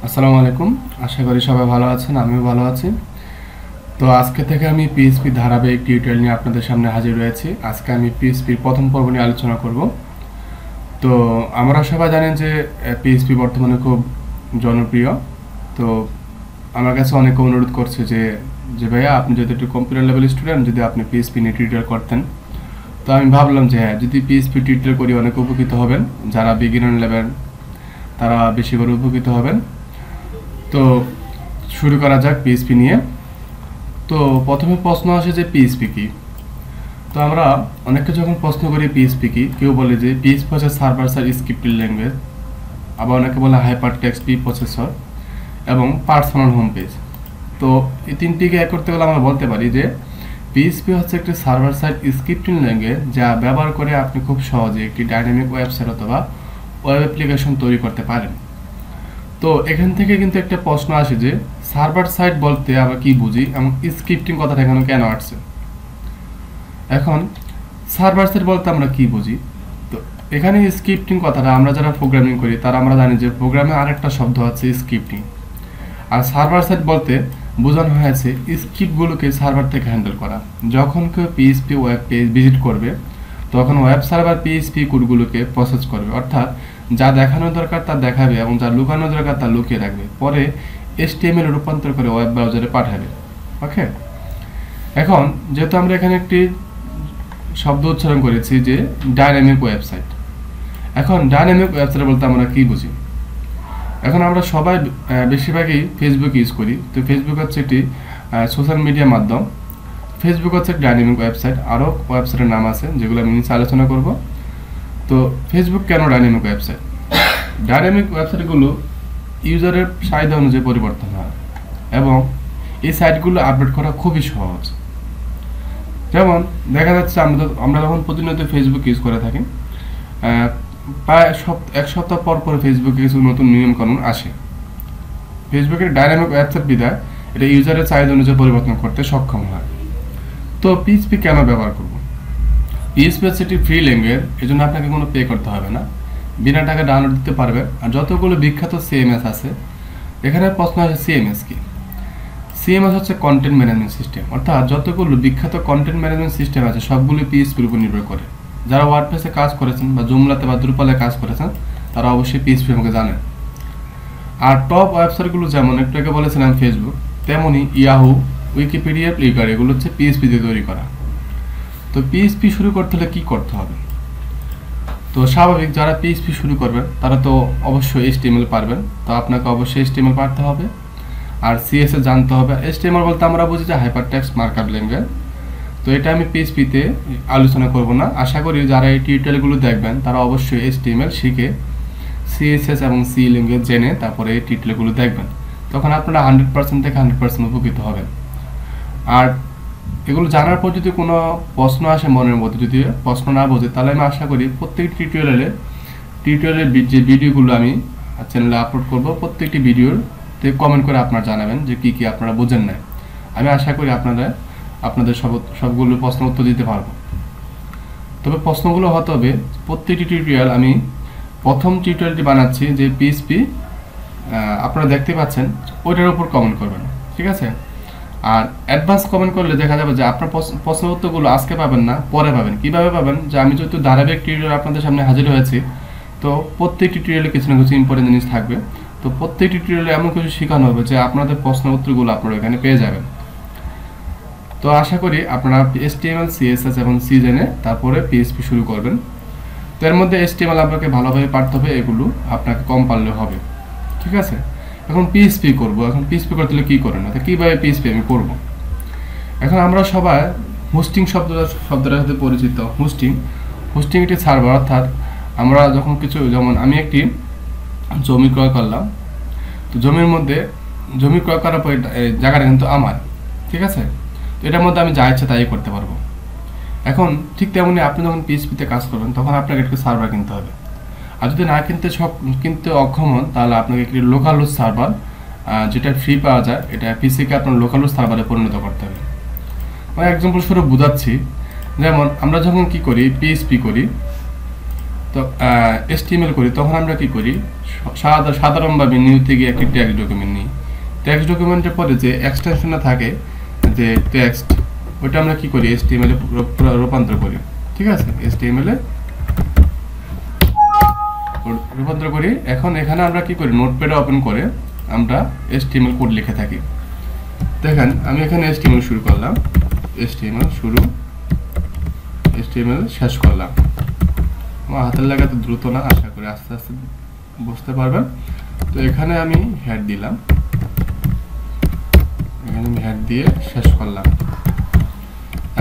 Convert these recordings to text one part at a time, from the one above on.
আসসালামু আলাইকুম। আশা করি সবাই ভালো আছেন, আমিও ভালো আছি। তো আজকে থেকে আমি পিএইচপি ধারাবাহিক টিউটোরিয়াল নিয়ে আপনাদের সামনে হাজির হয়েছি। আজকে আমি পিএইচপির প্রথম পর্ব নিয়ে আলোচনা করব। তো আমরা সবাই জানেন যে পিএইচপি বর্তমানে খুব জনপ্রিয়। তো আমার কাছে অনেকে অনুরোধ করছে যে যে ভাইয়া, আপনি যদি একটু কম্পিউটার লেভেল স্টুডেন্ট, যদি আপনি পিএইচপি নিয়ে টিউটোরিয়াল করতেন। তো আমি ভাবলাম যে হ্যাঁ, যদি পিএইচপি টিউটোরিয়াল করি অনেক উপকৃত হবেন। যারা বিগিনার লেভেল তারা বেশি করে উপকৃত হবেন। তো শুরু করা যাক পিএইচপি নিয়ে। তো প্রথমে প্রশ্ন আসে যে পিএইচপি কি। তো আমরা অনেককে যখন প্রশ্ন করি পিএইচপি কি, কেউ বলে যে পিএইচপি হচ্ছে সার্ভার সাইড স্ক্রিপ্টিং ল্যাঙ্গুয়েজ, আবার অনেকে বলে হাইপার টেক্সট প্রি প্রসেসর এবং পার্সোনাল হোম পেজ। তো এই তিনটিকে এক করতে গেলে আমরা বলতে পারি যে পিএইচপি হচ্ছে একটি সার্ভার সাইড স্ক্রিপ্টিং ল্যাঙ্গুয়েজ, যা ব্যবহার করে আপনি খুব সহজে একটি ডাইনামিক ওয়েবসাইট অথবা ওয়েব অ্যাপ্লিকেশন তৈরি করতে পারেন। তো এখান থেকে কিন্তু একটা প্রশ্ন আসে যে সার্ভার সাইড বলতে আমরা কি বুঝি এবং স্ক্রিপ্টিং কথাটা এখানে কেন আসছে। এখন সার্ভার সাইড বলতে আমরা কি বুঝি, তো এখানে স্ক্রিপ্টিং কথাটা আমরা যারা প্রোগ্রামিং করি তারা আমরা জানি যে প্রোগ্রামে আরেকটা শব্দ আছে স্ক্রিপ্টিং। আর সার্ভার সাইড বলতে বোঝানো হয়েছে স্ক্রিপ্টগুলোকে সার্ভার থেকে হ্যান্ডেল করা। যখন কেউ পিএইচপি ওয়েব পেজ ভিজিট করবে তখন ওয়েব সার্ভার পিএইচপি কোডগুলোকে প্রসেস করবে, অর্থাৎ যা দেখানো দরকার তা দেখাবে এবং যা লুকানো দরকার তা লুকিয়ে রাখবে, পরে HTML রূপান্তর করে ওয়েব ব্রাউজারে পাঠাবে। ওকে, এখন যেহেতু আমরা এখানে একটি শব্দ উচ্চারণ করেছি যে ডাইনামিক ওয়েবসাইট, এখন ডাইনামিক ওয়েবসাইট বলতে আমরা কি বুঝি। এখন আমরা সবাই বেশিরভাগই ফেসবুক ইউজ করি। তো ফেসবুক হচ্ছে একটি সোশ্যাল মিডিয়া মাধ্যম। ফেসবুক হচ্ছে ডাইনামিক ওয়েবসাইট, আরও ওয়েবসাইটের নাম আছে যেগুলো আমি নিচে আলোচনা করব। তো ফেসবুক কেন ডাইনামিক ওয়েবসাইট? ডাইনামিক ওয়েবসাইটগুলো ইউজারের চাহিদা অনুযায়ী পরিবর্তন হয় এবং এই সাইটগুলো আপডেট করা খুবই সহজ। যেমন দেখা যাচ্ছে আমরা যখন প্রতিনিয়ত ফেসবুক ইউজ করে থাকি, প্রায় এক সপ্তাহ পর পর ফেসবুকে কিছু নতুন নিয়মকানুন আসে। ফেসবুকের ডাইনামিক ওয়েবসাইট বিধায় এটা ইউজারের চাহিদা অনুযায়ী পরিবর্তন করতে সক্ষম হয়। তো পিএইচপি কেন ব্যবহার করব? পিএইচপি হচ্ছে একটি ফ্রি ল্যাঙ্গুয়েজ, এই জন্য আপনাকে কোনো পে করতে হবে না, বিনা টাকা ডাউনলোড দিতে পারবে। আর যতগুলো বিখ্যাত সিএমএস আছে, এখানে প্রশ্ন আছে সিএমএস কি। সিএমএস হচ্ছে কন্টেন্ট ম্যানেজমেন্ট সিস্টেম, অর্থাৎ যতগুলো বিখ্যাত কন্টেন্ট ম্যানেজমেন্ট সিস্টেম আছে সবগুলো পিএইচপির উপর নির্ভর করে। যারা ওয়ার্ডপ্রেসে কাজ করেছেন বা জুমলাতে বা দ্রুপালে কাজ করেছেন তারা অবশ্যই পিএইচপি আমাকে জানেন। আর টপ ওয়েবসাইটগুলো যেমন একটু আগে বলেছিলাম ফেসবুক, তেমনই ইয়াহু, উইকিপিডিয়া, ফ্লিকার, এগুলো হচ্ছে পিএইচপি দিয়ে তৈরি করা। তো পিএইচপি শুরু করতে হলে কী করতে হবে? তো স্বাভাবিক, যারা পিএইচপি শুরু করবেন তারা তো অবশ্যই HTML পারবেন। তো আপনাকে অবশ্যই HTML পারতে হবে আর CSS জানতে হবে। HTML বলতে আমরা বুঝি যে হাইপার টেক্সট মার্কআপ ল্যাঙ্গুয়েজ। তো এটা আমি পিএইচপিতে আলোচনা করব না। আশা করি যারা এই টিউটোরিয়ালগুলো দেখবেন তারা অবশ্যই HTML শিখে CSS এবং C ল্যাঙ্গুয়েজ জেনে তারপরে এই টিউটোরিয়ালগুলো দেখবেন। তখন আপনারা 100% থেকে 100% উপকৃত হবেন। আর এগুলো জানার পর যদি কোনো প্রশ্ন আসে মনের মধ্যে, যদি প্রশ্ন না বোঝে, তাহলে আমি আশা করি প্রত্যেকটি টিউটোরিয়ালের যে ভিডিওগুলো আমি চ্যানেলে আপলোড করব, প্রত্যেকটি ভিডিওতে কমেন্ট করে আপনারা জানাবেন যে কী কী আপনারা বোঝেন না। আমি আশা করি আপনাদের সবগুলো প্রশ্ন উত্তর দিতে পারবো। তবে প্রশ্নগুলো হতে হবে, প্রত্যেকটি টিউটোরিয়াল আমি প্রথম টিউটোরিয়ালটি বানাচ্ছি যে পিএইচপি আপনারা দেখতে পাচ্ছেন ওইটার উপর কমেন্ট করবেন, ঠিক আছে? আর অ্যাডভান্স কমেন্ট করলে দেখা যাবে যে আপনার প্রশ্ন উত্তরগুলো আজকে পাবেন না, পরে পাবেন। কিভাবে পাবেন? যে আমি যেহেতু ধারাবাহিক টিউটোরিয়াল আপনাদের সামনে হাজির হয়েছি, তো প্রত্যেকটি টিউটোরিয়ালে কিছু না কিছু ইম্পর্টেন্ট জিনিস থাকবে। তো প্রত্যেকটি টিউটোরিয়ালে এমন কিছু শেখানো হবে যে আপনাদের প্রশ্ন উত্তরগুলো আপনারা এখানে পেয়ে যাবেন। তো আশা করি আপনারা HTML, CSS এবং C জেনে তারপরে পিএইচপি শুরু করবেন। তো এর মধ্যে HTML আপনাকে ভালোভাবে পারতে হবে, এগুলো আপনাকে কম পারলে হবে, ঠিক আছে? এখন পিএইচপি করব। এখন পিএইচপি করতে হলে কী করেন, অর্থাৎ কীভাবে পিএইচপি আমি করব। এখন আমরা সবাই হোস্টিং শব্দটার সাথে পরিচিত। হোস্টিং একটি সার্ভার, অর্থাৎ আমরা যখন কিছু, যেমন আমি একটি জমি ক্রয় করলাম, তো জমি ক্রয় করার পর জায়গাটা কিন্তু আমার, ঠিক আছে? তো এটার মধ্যে আমি যা ইচ্ছা তাই করতে পারবো। এখন ঠিক তেমনি আপনি যখন পিএইচপিতে কাজ করবেন তখন আপনাকে একটি সার্ভার কিনতে হবে। আর যদি না কিনতে অক্ষম হন, তাহলে আপনাকে একটি লোকাল হোস্ট সার্ভার, যেটা ফ্রি পাওয়া যায়, এটা পিসিকে আপনার লোকাল হোস্ট সার্ভারে পরিণত করতে হবে। মানে এক্সাম্পল স্বরূপ বোঝাচ্ছি, যেমন আমরা যখন কি করি, পিএইচপি করি, তো HTML করি, তখন আমরা কি করি, সাধারণভাবে নিউতে গিয়ে একটি টেক্সট ডকুমেন্ট নিই। টেক্সট ডকুমেন্টের পরে যে এক্সটেনশনটা থাকে, যে টেক্সট, ওইটা আমরা কি করি, HTML এ রূপান্তর করি। ঠিক আছে, HTML এ রূপান্তর করি। এখন এখানে আমরা কি করি, নোটপ্যাড ওপেন করে আমরা HTML কোড লিখে থাকি। দেখেন আমি এখানে HTML শুরু করলাম, HTML শুরু, HTML শেষ করলাম। আমার হাতের লেখা তো দ্রুত না, আশা করি আস্তে আস্তে বুঝতে পারবেন। তো এখানে আমি হেড দিলাম, এখানে আমি হেড দিয়ে শেষ করলাম।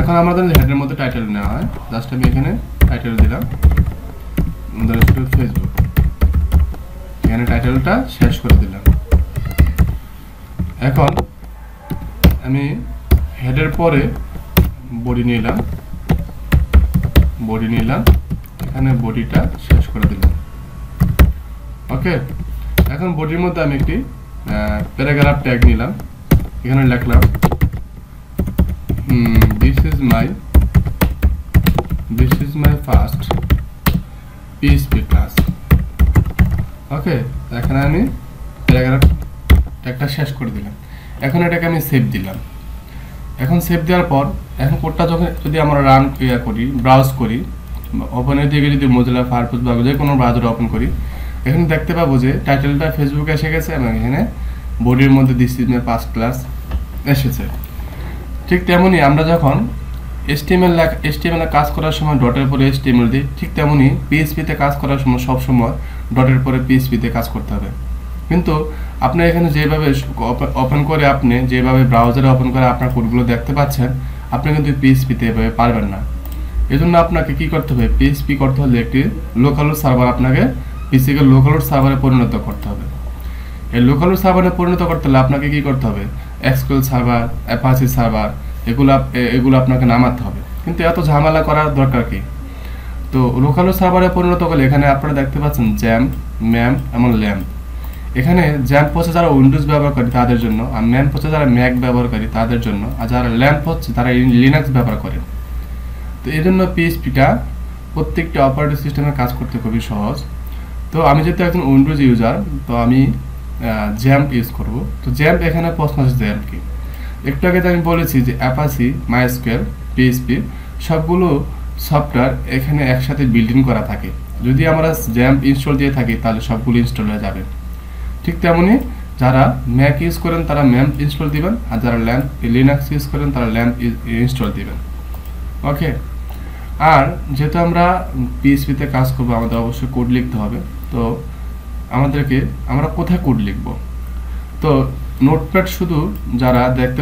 এখন আমাদের হেডের মধ্যে টাইটেল নেওয়া হয়, জাস্ট আমি এখানে টাইটেল দিলাম, ফেসবুক, এখানে টাইটেলটা শেষ করে দিলাম। এখন আমি হেডের পরে বডি নিলাম, এখানে বডিটা শেষ করে দিলাম। ওকে, এখন বডির মধ্যে আমি একটি প্যারাগ্রাফ ট্যাগ নিলাম, এখানে লিখলাম this is my first PHP class। ওকে, এখানে আমি প্যারাগ্রাফ ট্যাগটা শেষ করে দিলাম। এখন এটাকে আমি সেভ দিলাম। এখন সেভ দেওয়ার পর এখন কোডটা যদি আমরা রান করি, ব্রাউজ করি, ওপেনের দিকে যদি মোজিলা ফায়ারফক্স বা যে কোনো ব্রাউজার ওপেন করি, এখানে দেখতে পাবো যে টাইটেলটা ফেসবুকে এসে গেছে এবং এখানে বডির মধ্যে this is my first class এসেছে। ঠিক তেমনি আমরা যখন HTML এ কাজ করার সময় ডটের পরে HTML দিই, ঠিক তেমনি PHP তে কাজ করার সময় সবসময় ডটের পরে PHP তে কাজ করতে হবে। কিন্তু আপনি এখানে যেভাবে ওপেন করে, আপনি যেভাবে ব্রাউজারে ওপেন করে আপনার কোডগুলো দেখতে পাচ্ছেন, আপনি কিন্তু PHP তে এভাবে পারবেন না। এজন্য আপনাকে কি করতে হবে, PHP করতে হলে একটি লোকাল সার্ভার, আপনাকে পিসিকে লোকাল সার্ভারে পরিণত করতে হবে। এই লোকাল সার্ভারে পরিণত করতে হলে আপনাকে কি করতে হবে, SQL সার্ভার, অ্যাপাচি সার্ভার, এগুলো আপনাকে নামাতে হবে। কিন্তু এত ঝামেলা করার দরকার কি? তো লোকাল সার্ভারে পরিণত করলে এখানে আপনারা দেখতে পাচ্ছেন জ্যাম্প, ম্যাম্প এবং ল্যাম্প। এখানে জ্যাম্প হচ্ছে যারা উইন্ডোজ ব্যবহারকারী তাদের জন্য, আর ম্যাম্প হচ্ছে যারা ম্যাক ব্যবহারকারী তাদের জন্য, আর যারা ল্যাম্প হচ্ছে তারা লিনাক্স ব্যবহার করে। তো এই জন্য PHPটা প্রত্যেকটা অপারেটিং সিস্টেমে কাজ করতে খুবই সহজ। তো আমি যেহেতু একজন উইন্ডোজ ইউজার, তো আমি জ্যাম্প ইউজ করব। তো জ্যাম্প, এখানে প্রশ্ন আছে জ্যাম্প কি। একটু আগে আমি বলেছি যে অ্যাপাচি, MySQL, PHP সবগুলো সফটওয়্যার এখানে একসাথে বিল্ডিং করা থাকে। যদি আমরা জ্যাম্প ইনস্টল দিয়ে থাকি তাহলে সবগুলো ইনস্টল হয়ে যাবে। ঠিক তেমনি যারা ম্যাক ইউজ করেন তারা ম্যাম্প ইনস্টল দিবেন, আর যারা লিনাক্স ইউজ করেন তারা ল্যাম্প ইনস্টল দিবেন। ওকে, আর যেহেতু আমরা PHP তে কাজ করবো, আমাদের অবশ্যই কোড লিখতে হবে। তো আমরা কোথায় কোড লিখব? তো নোটপ্যাড শুধু যারা দেখতে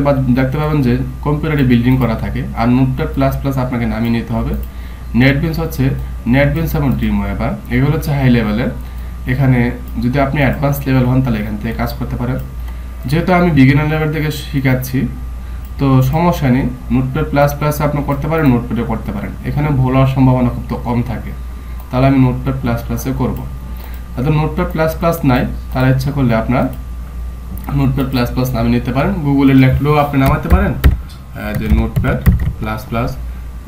পাবেন যে কম্পিউটারে বিল্ডিং করা থাকে, আর নোটপ্যাড প্লাস প্লাস আপনাকে নামিয়ে নিতে হবে। নেটবিনস হচ্ছে নেটবিনস এবং ড্রিমওয়েভার, এগুলো হচ্ছে হাই লেভেলের। এখানে যদি আপনি অ্যাডভান্স লেভেল হন তাহলে এখান থেকে কাজ করতে পারেন। যেহেতু আমি বিগিনার লেভেল থেকে শিখাচ্ছি, তো সমস্যা নেই, নোটপ্যাড প্লাস প্লাস আপনি করতে পারেন, নোটপ্যাডে করতে পারেন। এখানে ভুল হওয়ার সম্ভাবনা খুব কম থাকে, তাহলে আমি নোটপ্যাড প্লাস প্লাসে করবো। তাদের নোটপ্যাড প্লাস প্লাস নাই, তারা ইচ্ছা করলে আপনার নোটপ্যাড প্লাস প্লাস নামে নিতে পারেন। গুগলে লিখলেও আপনি নামাতে পারেন যে নোটপ্যাড প্লাস প্লাস,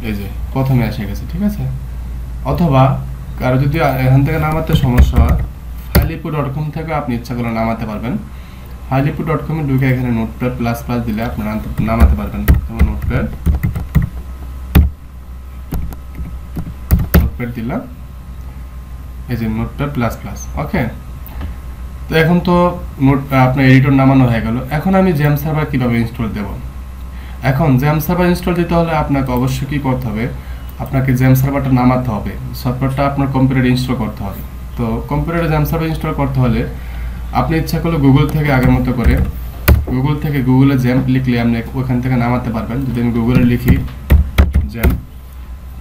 এই যে প্রথমে এসে গেছে, ঠিক আছে। অথবা কারো যদি এখান থেকে নামাতে সমস্যা হয়, ফাইলিপু.com থেকে আপনি ইচ্ছা করলে নামাতে পারবেন। ফাইলিপু.com এ ঢুকে এখানে নোটপ্যাড প্লাস প্লাস দিলে আপনি নামাতে পারবেন। যেমন নোটপ্যাড দিলাম, এই যে নোটপ্যাড প্লাস প্লাস। ওকে, তো এখন তো আপনার এডিটর নামানো হয়ে গেল। এখন আমি জ্যাম্প সার্ভার কিভাবে ইনস্টল দেব? এখন জ্যাম্প সার্ভার ইনস্টল দিতে হলে আপনাকে অবশ্যই কি করতে হবে, আপনাকে জ্যাম্প সার্ভারটা নামাতে হবে, সফটওয়্যারটা আপনার কম্পিউটারে ইনস্টল করতে হবে। তো কম্পিউটারে জ্যাম্প সার্ভার ইনস্টল করতে হলে আপনি ইচ্ছা করলে গুগল থেকে আগের মতো করে গুগলে জ্যাম্প লিখলে আপনি ওখান থেকে নামাতে পারবেন। যদি আমি গুগলে লিখি জ্যাম্প,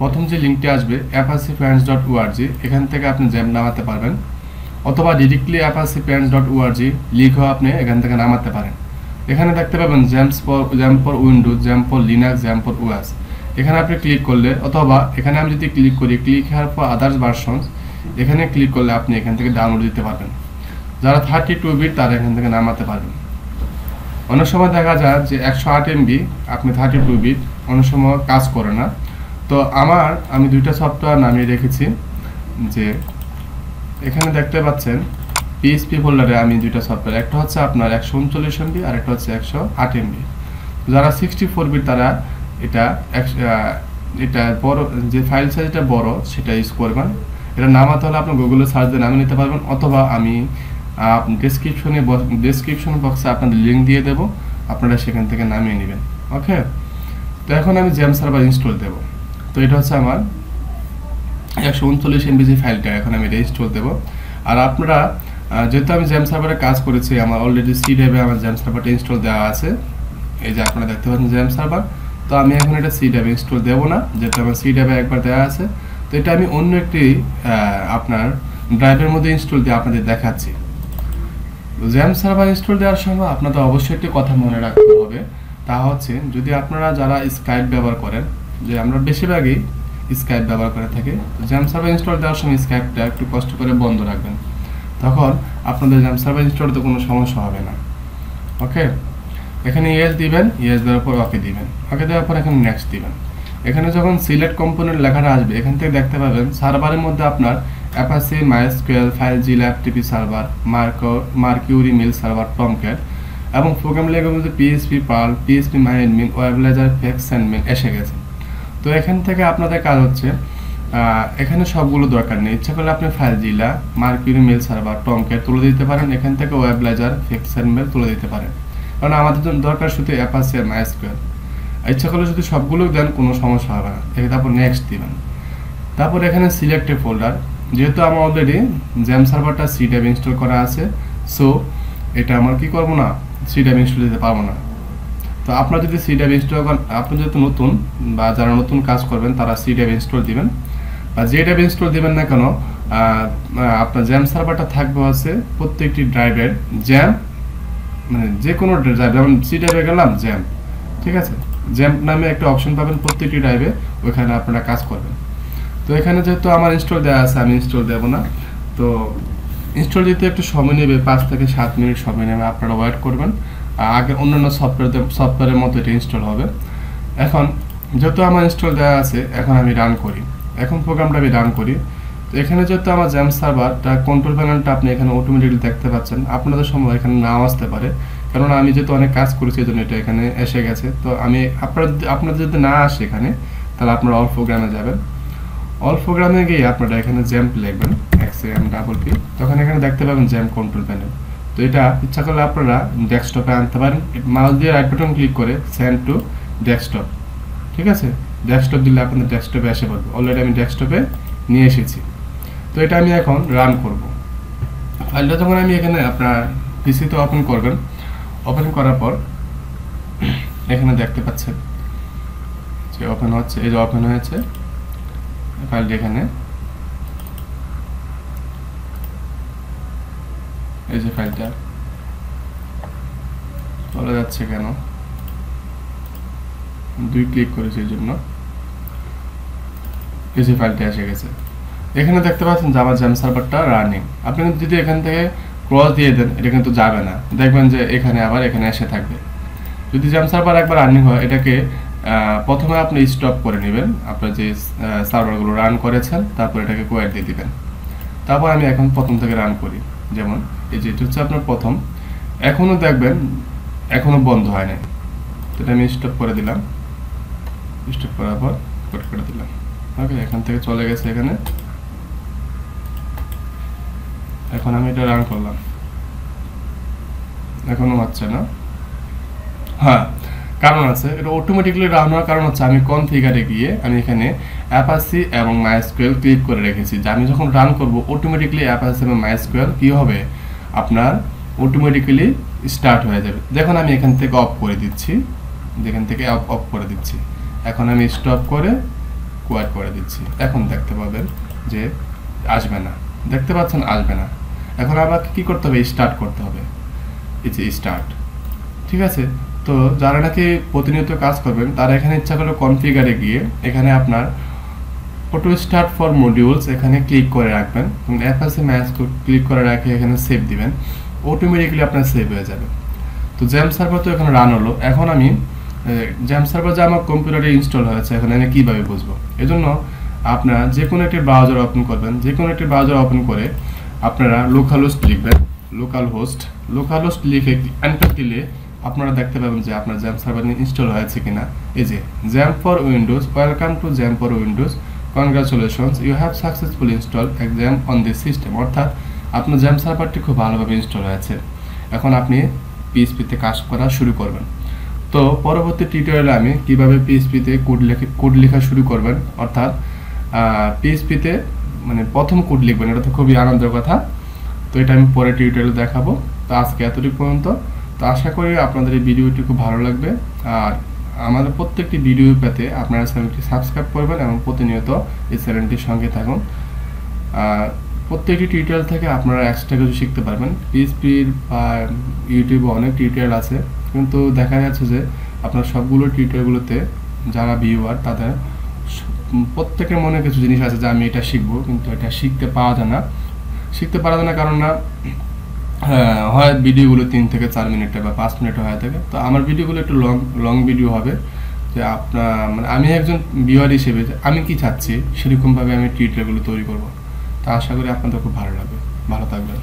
প্রথম যে লিঙ্কটি আসবে apacheparents.org, এখান থেকে আপনি জ্যাম্প নামাতে পারবেন। অথবা ডিরেক্টলি apacheparents.org লিখেও আপনি এখান থেকে নামাতে পারেন। এখানে দেখতে পাবেন XAMPP for Windows, XAMPP for Linux, XAMPP for OS. এখানে আপনি ক্লিক করলে, অথবা এখানে আমি যদি ক্লিক করি click here for others version, এখানে ক্লিক করলে আপনি এখান থেকে ডাউনলোড দিতে পারবেন। যারা 32 বিট তারা এখান থেকে নামাতে পারবেন। অনেক সময় দেখা যায় যে 108 MB আপনি 32 বিট অনেক সময় কাজ করে না। তো আমি দুইটা সফটওয়্যার নামিয়ে রেখেছি। যে এখানে দেখতে পাচ্ছেন পিএইচপি ফোল্ডারে আমি দুইটা সফটওয়্যার, একটা হচ্ছে আপনার 139 MB আর একটা হচ্ছে 108 MB। যারা 64 বিট তারা এটা বড় যে ফাইল সাইজটা বড় সেটা ইউজ করবেন। এটা নামাতে হলে আপনি গুগলে সার্চ দিয়ে নামিয়ে নিতে পারবেন, অথবা আমি ডেসক্রিপশন বক্সে আপনাদের লিঙ্ক দিয়ে দেব, আপনারা সেখান থেকে নামিয়ে নেবেন। ওকে, তো এখন আমি জেম সার্ভার ইনস্টল দেব। তো এটা হচ্ছে আমার 139 MB যে ফাইলটা, এখন আমি এটা ইনস্টল দেব। আর আপনারা যেহেতু আমি জেম সার্ভারে কাজ করেছি, আমার অলরেডি সি ড্রাইভে আমার জেম সার্ভারটা ইনস্টল দেওয়া আছে। এই যে আপনারা দেখতে পাচ্ছেন জেম সার্ভার। তো আমি এখন এটা সি ড্রাইভে ইনস্টল দেব না, যেহেতু আমার সি ড্রাইভে একবার দেওয়া আছে। তো এটা আমি অন্য একটি আপনার ড্রাইভের মধ্যে ইনস্টল দিয়ে আপনাদের দেখাচ্ছি। জেম সার্ভার ইনস্টল দেওয়ার সময় আপনাদের অবশ্যই একটি কথা মনে রাখতে হবে, তা হচ্ছে যদি আপনারা যারা স্কাইপ ব্যবহার করেন, যে আমরা বেশিরভাগই স্কাইপ ব্যবহার করে থাকি, জেম সার্ভার ইনস্টল দেওয়ার সময় স্কাইপটা একটু কষ্ট করে বন্ধ রাখবেন, তখন আপনাদের জেম সার্ভার ইনস্টলতে কোনো সমস্যা হবে না। ওকে, এখানে ইয়েস দিবেন, ইয়েস দেওয়ার পর ওকে দিবেন, ওকে দেওয়ার পর এখানে নেক্সট দিবেন। এখানে যখন সিলেক্ট কম্পোনেন্ট লেখাটা আসবে, এখান থেকে দেখতে পাবেন সার্ভারের মধ্যে আপনার Apache, MySQL, FileZilla, FTP server, Mercury mail server, Tomcat এবং প্রোগ্রাম লেখার মধ্যে PHP Perl, PHP MyAdmin, Webalizer, ফেক্সএন্ডমিন এসে গেছে। তো এখান থেকে আপনাদের কাজ হচ্ছে, এখানে সবগুলো দরকার নেই, ইচ্ছা করলে আপনি ফাইলজিলা, মার্কিউরি মেল সার্ভার, টমক্যাট তুলে দিতে পারেন, এখান থেকে ওয়েবলাইজার, ফেক্সএন্ডমিন তুলে দিতে পারেন, কারণ আমাদের জন্য দরকার শুধু অ্যাপাচি আর মাইএসকিউএল। ইচ্ছা করলে যদি সবগুলো দেন কোনো সমস্যা হবে না। তারপর নেক্সট দিবেন। তারপর এখানে সিলেক্ট এ ফোল্ডার, যেহেতু আমার অলরেডি জেম সার্ভারটা সি ড্রাইভ ইনস্টল করা আছে, সো এটা আমার কি করব না, সি ড্রাইভ ইনস্টল দিতে পারবো না। তো আপনারা যদি সি ড্রাইভ ইনস্টল করেন, আপনি যেহেতু নতুন বা যারা নতুন কাজ করবেন তারা সি ড্রাইভ ইনস্টল দিবেন, বা যে ড্রাইভ ইনস্টল দিবেন না কেন, আপনার জেম সার্ভারটা থাকবে হচ্ছে প্রত্যেকটি ড্রাইভের জ্যাম, মানে যে কোনো ড্রাইভ, যেমন সি ড্রাইভে গেলাম জ্যাম, ঠিক আছে, জ্যাম্প নামে একটা অপশন পাবেন প্রত্যেকটি ড্রাইভে, ওইখানে আপনারা কাজ করবেন। তো এখানে যেহেতু আমার ইনস্টল দেওয়া আছে, আমি ইনস্টল দেব না। তো ইনস্টল দিতে একটু সময় নেবে, 5 থেকে 7 মিনিট সময় নেবে, আপনারা ওয়েট করবেন। আগে অন্যান্য সফটওয়্যারের মতো এটা ইনস্টল হবে। এখন যেহেতু আমার ইনস্টল দেওয়া আছে, এখন আমি রান করি, এখন প্রোগ্রামটা আমি রান করি। তো এখানে যেহেতু আমার জেম সার্ভারটা কন্ট্রোল প্যানেলটা আপনি এখানে অটোমেটিক্যালি দেখতে পাচ্ছেন, আপনাদের সময় এখানে নাও আসতে পারে, কারণ আমি যেহেতু অনেক কাজ করেছি এই জন্য এটা এখানে এসে গেছে। তো আমি আপনাদের যদি না আসে এখানে, তাহলে আপনারা অল প্রোগ্রামে যাবেন। অল প্রোগ্রামে গিয়ে আপনারা এখানে জ্যাম্প লিখবেন, XAMPP, তখন এখানে দেখতে পাবেন জ্যাম্প কন্ট্রোল প্যানেল। তো এটা ইচ্ছা করলে আপনারা ডেস্কটপে আনতে পারেন, মাউস দিয়ে রাইট বাটন ক্লিক করে সেন্ড টু ডেস্কটপ, ঠিক আছে, ডেস্কটপ দিলে আপনাদের ডেস্কটপে এসে পড়বে। অলরেডি আমি ডেস্কটপে নিয়ে এসেছি। তো এটা আমি এখন রান করব। ফাইলটা যখন আমি এখানে আপনার পিসিতে ওপেন করবেন, ওপেন করার পর এখানে দেখতে পাচ্ছেন যে ওপেন হচ্ছে, এই যে ওপেন হয়েছে ফাইলটি। এখানে এই যে ফাইলটা চলে যাচ্ছে কেন, 2 ক্লিক করেছি এই জন্য। এই যে ফাইলটা এসে গেছে, এখানে দেখতে পাচ্ছেন যে আমার জেম সার্ভারটা রানিং। আপনি যদি এখান থেকে ক্রস দিয়ে দেন, এটা কিন্তু যাবে না, দেখবেন যে এখানে আবার এখানে এসে থাকবে। যদি জেম সার্ভার একবার রানিং হয়, এটাকে প্রথমে আপনি স্টপ করে নেবেন, আপনার যে সার্ভারগুলো রান করেছেন, তারপর এটাকে কোয়াইট দিয়ে দিবেন। তারপর আমি এখন প্রথম থেকে রান করি, যেমন এই যে এটা হচ্ছে আপনার প্রথম, এখনও দেখবেন এখনও বন্ধ হয় নাই। তো এটা আমি স্টপ করে দিলাম, স্টপ করার পর কোড করে দিলাম। ওকে, এখান থেকে চলে গেছে এখানে। এখন আমি এটা রান করলাম, এখনো হচ্ছে না। হ্যাঁ, কারণ আছে, এটা অটোমেটিক্যালি রান হওয়ার কারণ হচ্ছে আমি কনফিগারে গিয়ে আমি এখানে অ্যাপাচি এবং মাইএসকিউএল ক্লিক করে রেখেছি, যে আমি যখন রান করব অটোমেটিক্যালি অ্যাপাচি এবং মাইএসকিউএল কি হবে, আপনার অটোমেটিক্যালি স্টার্ট হয়ে যাবে। দেখুন আমি এখান থেকে অফ করে দিচ্ছি, এখান থেকে অফ করে দিচ্ছি। এখন আমি স্টপ করে কোয়াইট করে দিচ্ছি। এখন দেখতে পাবেন যে আসবে না, দেখতে পাচ্ছেন আসবে না। এখন আমাকে কি করতে হবে, স্টার্ট করতে হবে, এই যে স্টার্ট, ঠিক আছে। তো যারা নাকি প্রতিনিয়ত কাজ করবেন, তারা এখানে ইচ্ছা করলে কনফিগারে গিয়ে এখানে আপনার অটো স্টার্ট ফর মডিউলস এখানে ক্লিক করে রাখবেন, অ্যাপাচি মাইএসকিউএল ক্লিক করে রাখে এখানে সেভ দিবেন, অটোমেটিক্যালি আপনার সেভ হয়ে যাবে। তো জেম সার্ভার তো এখানে রান হলো। এখন আমি জেম সার্ভার যে আমার কম্পিউটারে ইনস্টল হয়েছে, এখন আমি কীভাবে বুঝবো? এজন্য আপনারা যে কোনো একটি ব্রাউজার ওপেন করবেন, যে কোনো একটি ব্রাউজার ওপেন করে আপনারা লোকাল হোস্ট লিখবেন, লোকাল হোস্ট লিখে এন্টার দিলে আপনারা দেখতে পাবেন যে আপনার জ্যাম সার্ভার ইনস্টল হয়েছে কিনা। এই যে jam for Windows, welcome to jam for Windows, congratulations you have successfully install a jam on this system, অর্থাৎ আপনার জ্যাম সার্ভারটি খুব ভালোভাবে ইনস্টল হয়েছে। এখন আপনি পিএইচপিতে কাজ করা শুরু করবেন। তো পরবর্তী টিউটোরিয়ালে আমি কিভাবে পিএইচপিতে কোড লেখা শুরু করবেন, অর্থাৎ পিএইচপিতে মানে প্রথম কোড লিখবেন, এটা তো খুবই আনন্দের কথা। তো এটা আমি পরে টিউটোরিয়ালে দেখাবো। তো আজকে এতটুকু পর্যন্ত। তো আশা করি আপনাদের এই ভিডিওটি খুব ভালো লাগবে। আর আমাদের প্রত্যেকটি ভিডিও পেতে আপনারা চ্যানেলটি সাবস্ক্রাইব করবেন এবং প্রতিনিয়ত এই চ্যানেলটির সঙ্গে থাকুন। প্রত্যেকটি টিউটোরিয়াল থেকে আপনারা এক্সট্রা কিছু শিখতে পারবেন। পিএইচপির বা ইউটিউবে অনেক টিউটোরিয়াল আছে, কিন্তু দেখা যাচ্ছে যে আপনার সবগুলো টিউটোরিয়ালগুলোতে যারা ভিউয়ার তাদের প্রত্যেকের মনে কিছু জিনিস আছে যে আমি এটা শিখবো, কিন্তু এটা শিখতে পারা যায় না কারণ না হয় ভিডিওগুলো 3 থেকে 4 মিনিটের বা 5 মিনিটের হয়ে থাকে। তো আমার ভিডিওগুলো একটু লং ভিডিও হবে, যে আপনার মানে আমি একজন ভিউয়ার হিসেবে আমি কি চাচ্ছি সেরকমভাবে আমি টিউটোরিয়ালগুলো তৈরি করব। তো আশা করি আপনাদের খুব ভালো লাগবে। ভালো থাকবেন।